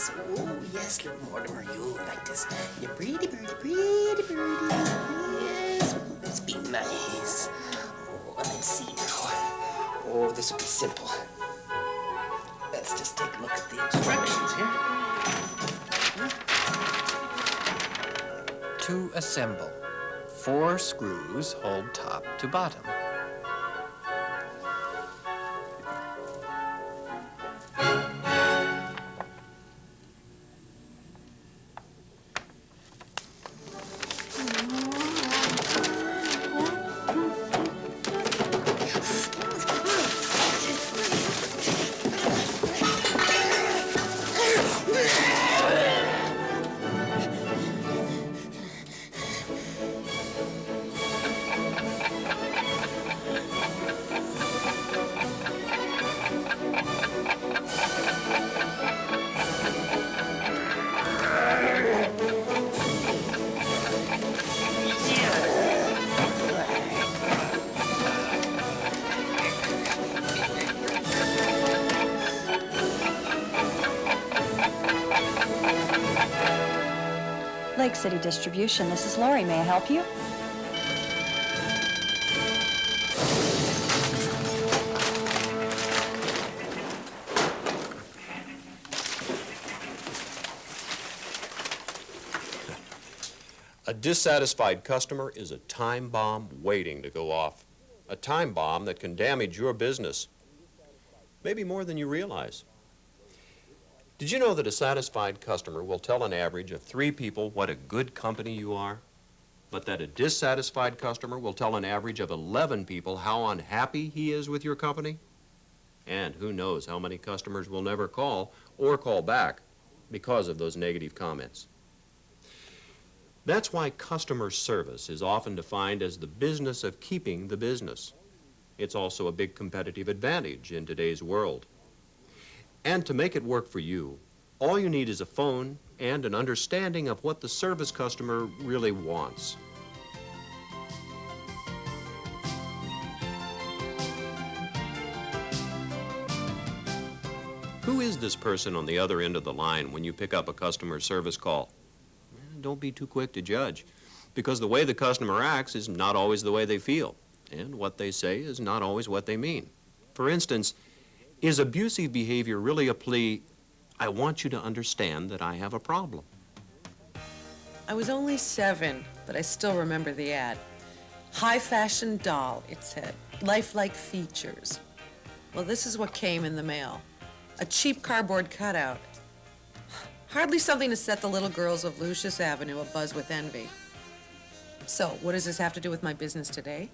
yes. Oh, yes, little Mortimer, you like this. You pretty birdie, pretty birdie. Yes, oh, let's be nice. Oh, let's see now. Oh, this will be simple. Let's just take a look at the instructions here. To assemble, 4 screws hold top to bottom. Lake City Distribution, this is Lori. May I help you? A dissatisfied customer is a time bomb waiting to go off. A time bomb that can damage your business, maybe more than you realize. Did you know that a satisfied customer will tell an average of 3 people what a good company you are, but that a dissatisfied customer will tell an average of 11 people how unhappy he is with your company? And who knows how many customers will never call or call back because of those negative comments. That's why customer service is often defined as the business of keeping the business. It's also a big competitive advantage in today's world. And to make it work for you, all you need is a phone and an understanding of what the service customer really wants. Who is this person on the other end of the line when you pick up a customer service call? Don't be too quick to judge, because the way the customer acts is not always the way they feel, and what they say is not always what they mean. For instance, is abusive behavior really a plea, I want you to understand that I have a problem? I was only 7, but I still remember the ad. High fashion doll, it said. Lifelike features. Well, this is what came in the mail. A cheap cardboard cutout. Hardly something to set the little girls of Lucius Avenue abuzz with envy. So, what does this have to do with my business today?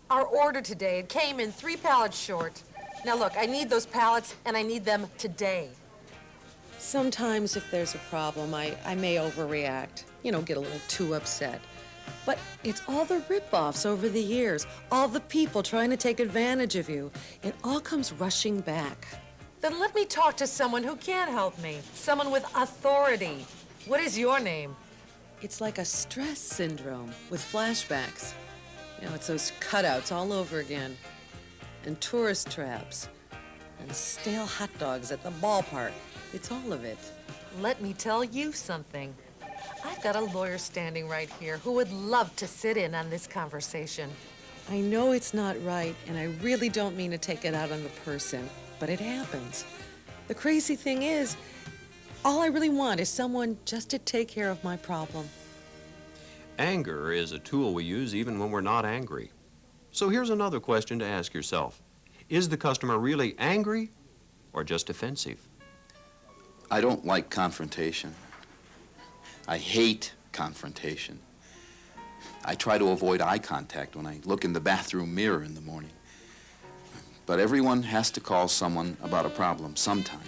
Our order today, it came in 3 pallets short. Now look, I need those pallets and I need them today. Sometimes if there's a problem, I may overreact. You know, get a little too upset. But it's all the rip-offs over the years, all the people trying to take advantage of you. It all comes rushing back. Then let me talk to someone who can help me. Someone with authority. What is your name? It's like a stress syndrome with flashbacks. You know, it's those cutouts all over again. And tourist traps. And stale hot dogs at the ballpark. It's all of it. Let me tell you something. I've got a lawyer standing right here who would love to sit in on this conversation. I know it's not right, and I really don't mean to take it out on the person, but it happens. The crazy thing is, all I really want is someone just to take care of my problem. Anger is a tool we use even when we're not angry. So here's another question to ask yourself. Is the customer really angry or just defensive? I don't like confrontation. I hate confrontation. I try to avoid eye contact when I look in the bathroom mirror in the morning. But everyone has to call someone about a problem sometime.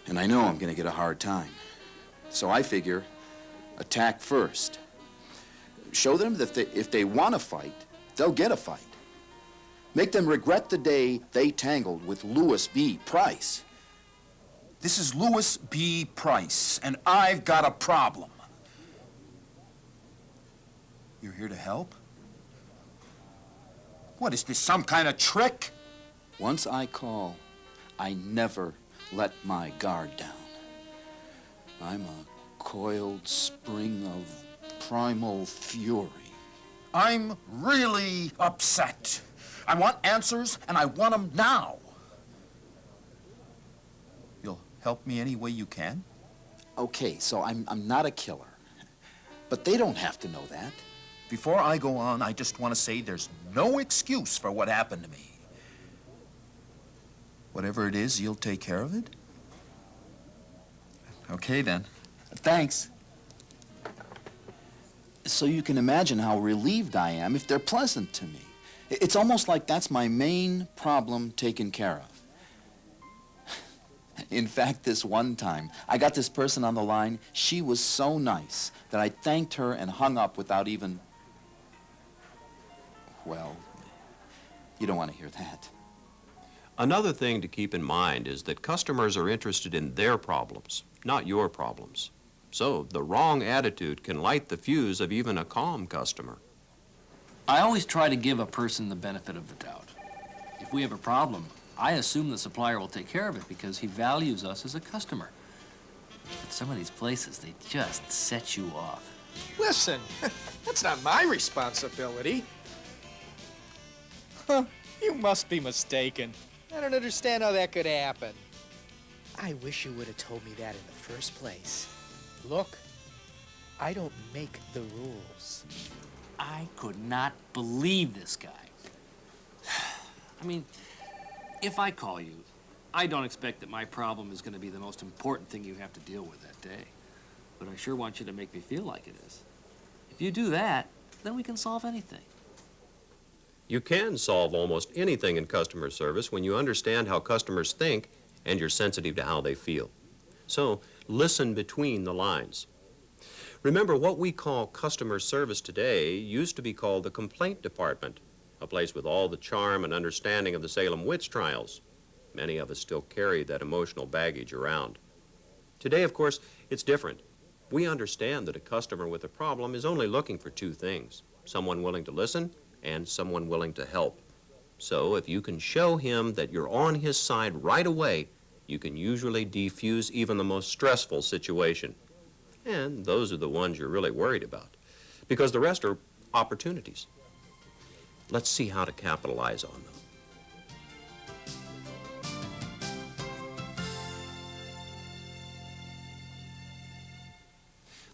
And I know I'm going to get a hard time. So I figure, attack first. Show them that if they want to fight, they'll get a fight. Make them regret the day they tangled with Louis B. Price. This is Louis B. Price, and I've got a problem. You're here to help? What, is this some kind of trick? Once I call, I never let my guard down. I'm a coiled spring of primal fury. I'm really upset. I want answers, and I want them now. You'll help me any way you can? Okay, so I'm not a killer. But they don't have to know that. Before I go on, I just want to say there's no excuse for what happened to me. Whatever it is, you'll take care of it? Okay, then. Thanks. So you can imagine how relieved I am if they're pleasant to me. It's almost like that's my main problem taken care of. In fact, this one time, I got this person on the line. She was so nice that I thanked her and hung up without even... Well, you don't want to hear that. Another thing to keep in mind is that customers are interested in their problems, not your problems. So the wrong attitude can light the fuse of even a calm customer. I always try to give a person the benefit of the doubt. If we have a problem, I assume the supplier will take care of it because he values us as a customer. But some of these places, they just set you off. Listen, that's not my responsibility. Huh, you must be mistaken. I don't understand how that could happen. I wish you would have told me that in the first place. Look, I don't make the rules. I could not believe this guy. I mean, if I call you, I don't expect that my problem is going to be the most important thing you have to deal with that day. But I sure want you to make me feel like it is. If you do that, then we can solve anything. You can solve almost anything in customer service when you understand how customers think and you're sensitive to how they feel. So listen between the lines. Remember, what we call customer service today used to be called the complaint department, a place with all the charm and understanding of the Salem witch trials. Many of us still carry that emotional baggage around. Today, of course, it's different. We understand that a customer with a problem is only looking for two things: someone willing to listen and someone willing to help. So if you can show him that you're on his side right away, you can usually defuse even the most stressful situation. And those are the ones you're really worried about, because the rest are opportunities. Let's see how to capitalize on them.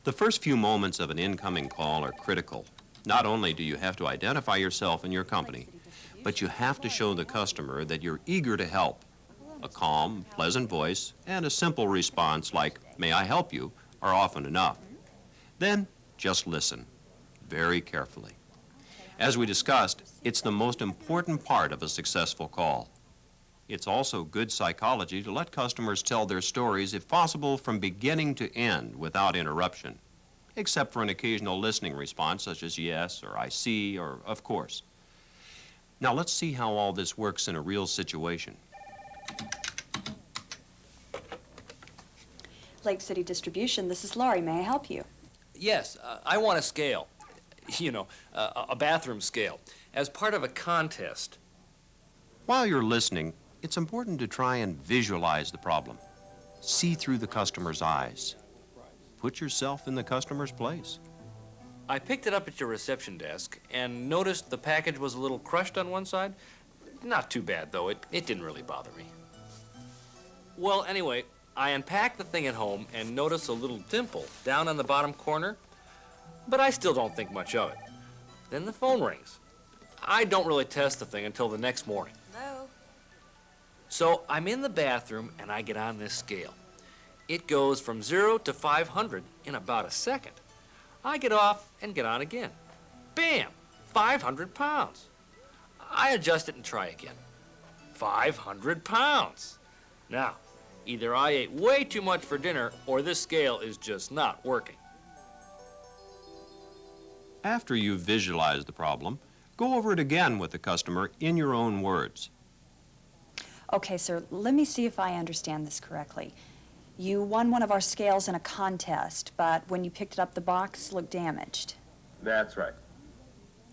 The first few moments of an incoming call are critical. Not only do you have to identify yourself and your company, but you have to show the customer that you're eager to help. A calm, pleasant voice and a simple response like, "May I help you?" are often enough. Then just listen, very carefully. As we discussed, it's the most important part of a successful call. It's also good psychology to let customers tell their stories, if possible, from beginning to end without interruption, except for an occasional listening response such as yes or I see or of course. Now let's see how all this works in a real situation. Lake City Distribution, this is Laurie. May I help you? Yes, I want a scale. You know, a bathroom scale, as part of a contest. While you're listening, it's important to try and visualize the problem. See through the customer's eyes. Put yourself in the customer's place. I picked it up at your reception desk and noticed the package was a little crushed on one side. Not too bad, though. It didn't really bother me. Well, anyway, I unpacked the thing at home and noticed a little dimple down on the bottom corner, but I still don't think much of it. Then the phone rings. I don't really test the thing until the next morning. Hello? So I'm in the bathroom and I get on this scale. It goes from 0 to 500 in about a second. I get off and get on again. Bam! 500 pounds. I adjust it and try again. 500 pounds. Now, either I ate way too much for dinner or this scale is just not working. After you've visualized the problem, go over it again with the customer in your own words. Okay, sir, let me see if I understand this correctly. You won one of our scales in a contest, but when you picked it up, the box looked damaged. That's right.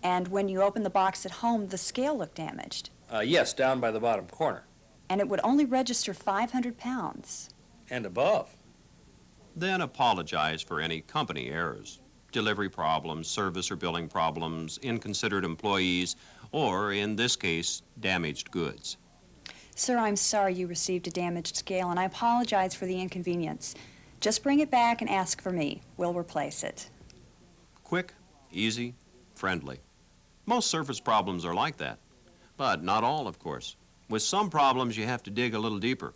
And when you opened the box at home, the scale looked damaged. Yes, down by the bottom corner. And it would only register 500 pounds. And above. Then apologize for any company errors, delivery problems, service or billing problems, inconsiderate employees, or, in this case, damaged goods. Sir, I'm sorry you received a damaged scale, and I apologize for the inconvenience. Just bring it back and ask for me. We'll replace it. Quick, easy, friendly. Most service problems are like that, but not all, of course. With some problems, you have to dig a little deeper.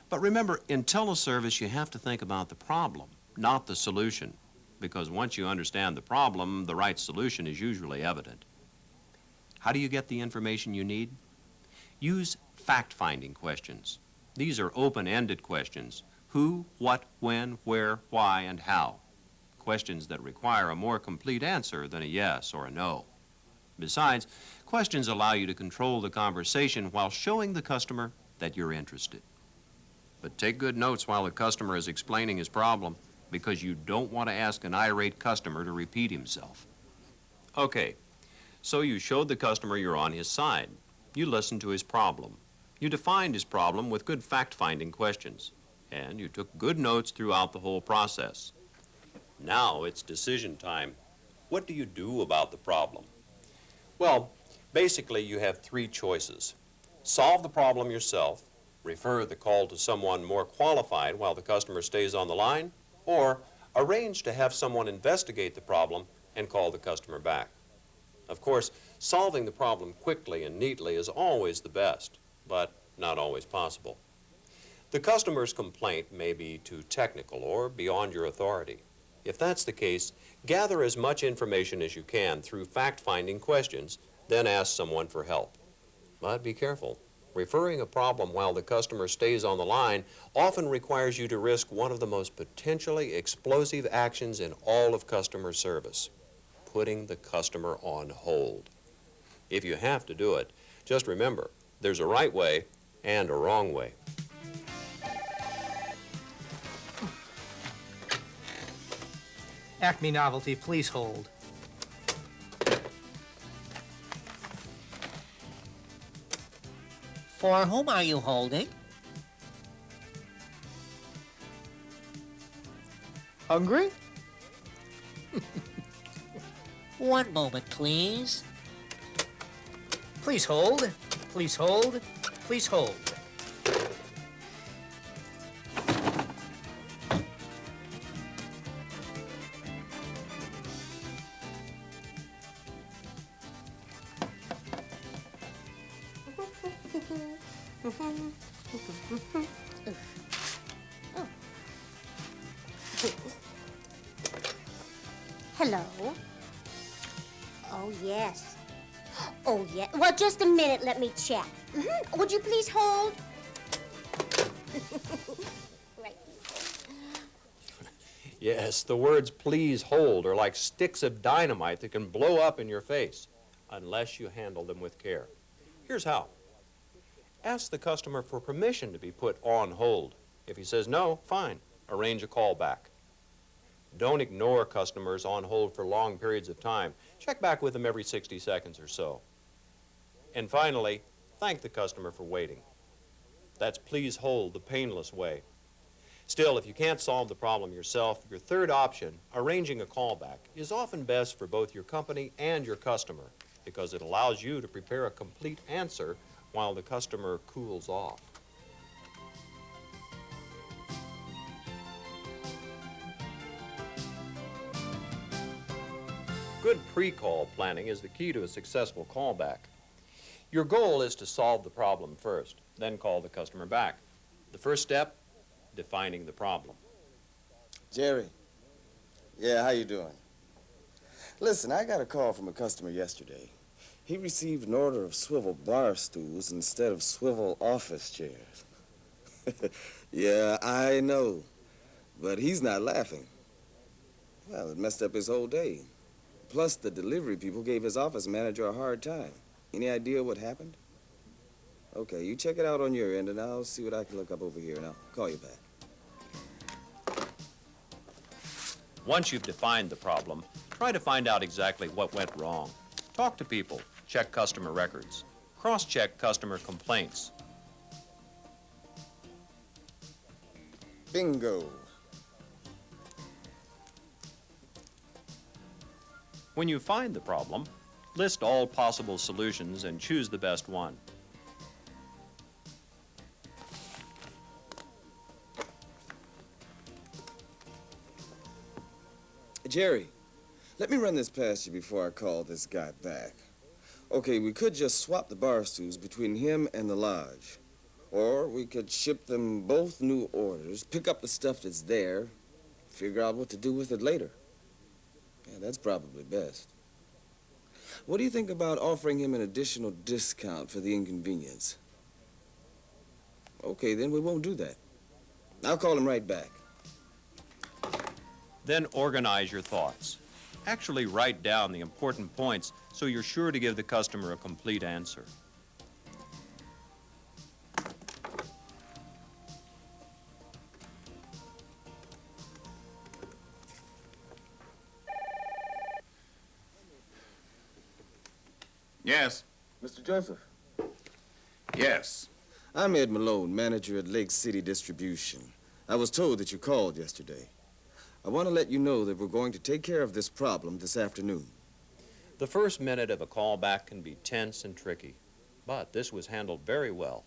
But remember, in teleservice, you have to think about the problem, not the solution, because once you understand the problem, the right solution is usually evident. How do you get the information you need? Use fact-finding questions. These are open-ended questions. Who, what, when, where, why, and how. Questions that require a more complete answer than a yes or a no. Besides, questions allow you to control the conversation while showing the customer that you're interested. But take good notes while the customer is explaining his problem, because you don't want to ask an irate customer to repeat himself. Okay, so you showed the customer you're on his side. You listened to his problem. You defined his problem with good fact-finding questions. And you took good notes throughout the whole process. Now it's decision time. What do you do about the problem? Well, basically you have three choices. Solve the problem yourself, refer the call to someone more qualified while the customer stays on the line, or arrange to have someone investigate the problem and call the customer back. Of course, solving the problem quickly and neatly is always the best, but not always possible. The customer's complaint may be too technical or beyond your authority. If that's the case, gather as much information as you can through fact-finding questions, then ask someone for help. But be careful. Referring a problem while the customer stays on the line often requires you to risk one of the most potentially explosive actions in all of customer service, putting the customer on hold. If you have to do it, just remember, there's a right way and a wrong way. Acme Novelty, please hold. For whom are you holding? Hungry? One moment, please. Please hold. Please hold. Please hold. Hello. Oh, yes. Oh, yeah. Well, just a minute. Let me check. Would you please hold? Right. Yes, the words "please hold" are like sticks of dynamite that can blow up in your face unless you handle them with care. Here's how. Ask the customer for permission to be put on hold. If he says no, fine. Arrange a call back. Don't ignore customers on hold for long periods of time. Check back with them every 60 seconds or so. And finally, thank the customer for waiting. That's please hold, the painless way. Still, if you can't solve the problem yourself, your third option, arranging a callback, is often best for both your company and your customer because it allows you to prepare a complete answer while the customer cools off. Good pre-call planning is the key to a successful callback. Your goal is to solve the problem first, then call the customer back. The first step, defining the problem. Jerry. Yeah, how you doing? Listen, I got a call from a customer yesterday. He received an order of swivel bar stools instead of swivel office chairs. Yeah, I know. But he's not laughing. Well, it messed up his whole day. Plus, the delivery people gave his office manager a hard time. Any idea what happened? Okay, you check it out on your end, and I'll see what I can look up over here, and I'll call you back. Once you've defined the problem, try to find out exactly what went wrong. Talk to people, check customer records, cross-check customer complaints. Bingo. When you find the problem, list all possible solutions and choose the best one. Jerry, let me run this past you before I call this guy back. Okay, we could just swap the bar stools between him and the lodge. Or we could ship them both new orders, pick up the stuff that's there, figure out what to do with it later. Yeah, that's probably best. What do you think about offering him an additional discount for the inconvenience? Okay, then we won't do that. I'll call him right back. Then organize your thoughts. Actually write down the important points so you're sure to give the customer a complete answer. Yes. Mr. Joseph. Yes. I'm Ed Malone, manager at Lake City Distribution. I was told that you called yesterday. I want to let you know that we're going to take care of this problem this afternoon. The first minute of a call back can be tense and tricky, but this was handled very well.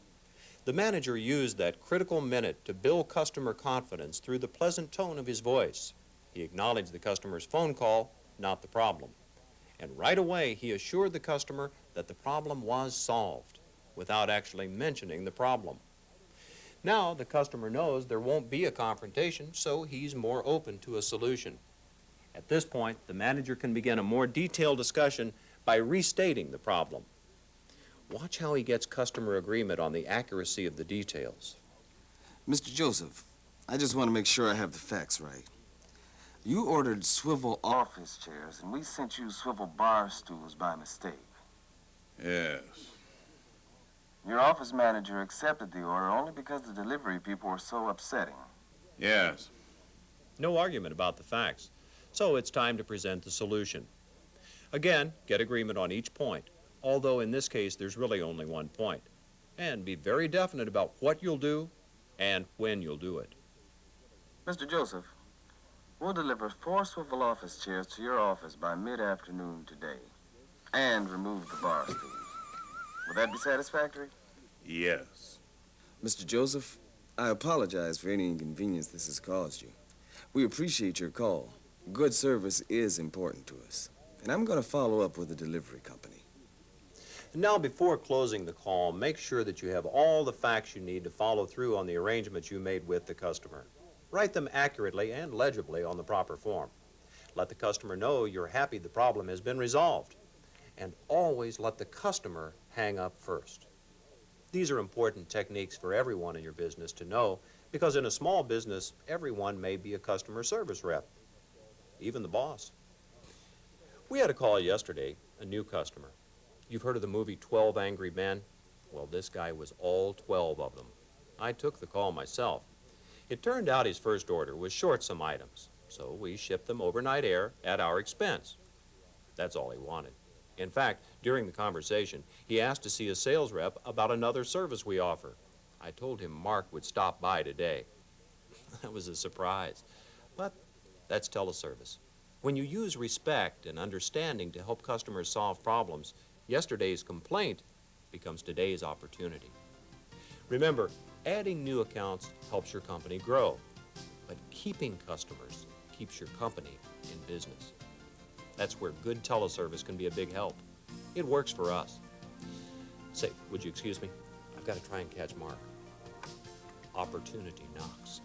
The manager used that critical minute to build customer confidence through the pleasant tone of his voice. He acknowledged the customer's phone call, not the problem. And right away, he assured the customer that the problem was solved without actually mentioning the problem. Now, the customer knows there won't be a confrontation, so he's more open to a solution. At this point, the manager can begin a more detailed discussion by restating the problem. Watch how he gets customer agreement on the accuracy of the details. Mr. Joseph, I just want to make sure I have the facts right. You ordered swivel office chairs, and we sent you swivel bar stools by mistake. Yes. Your office manager accepted the order only because the delivery people were so upsetting. Yes. No argument about the facts, so it's time to present the solution. Again, get agreement on each point, although in this case there's really only one point. And be very definite about what you'll do and when you'll do it. Mr. Joseph, we'll deliver 4 swivel office chairs to your office by mid-afternoon today and remove the bar stools. Will that be satisfactory? Yes. Mr. Joseph, I apologize for any inconvenience this has caused you. We appreciate your call. Good service is important to us, and I'm going to follow up with the delivery company. Now, before closing the call, make sure that you have all the facts you need to follow through on the arrangements you made with the customer. Write them accurately and legibly on the proper form. Let the customer know you're happy the problem has been resolved. And always let the customer hang up first. These are important techniques for everyone in your business to know, because in a small business, everyone may be a customer service rep, even the boss. We had a call yesterday, a new customer. You've heard of the movie 12 Angry Men? Well, this guy was all 12 of them. I took the call myself. It turned out his first order was short some items, so we shipped them overnight air at our expense. That's all he wanted. In fact, during the conversation, he asked to see a sales rep about another service we offer. I told him Mark would stop by today. That was a surprise. But that's Teleservice. When you use respect and understanding to help customers solve problems, yesterday's complaint becomes today's opportunity. Remember, adding new accounts helps your company grow, but keeping customers keeps your company in business. That's where good teleservice can be a big help. It works for us. Say, would you excuse me? I've got to try and catch Mark. Opportunity knocks.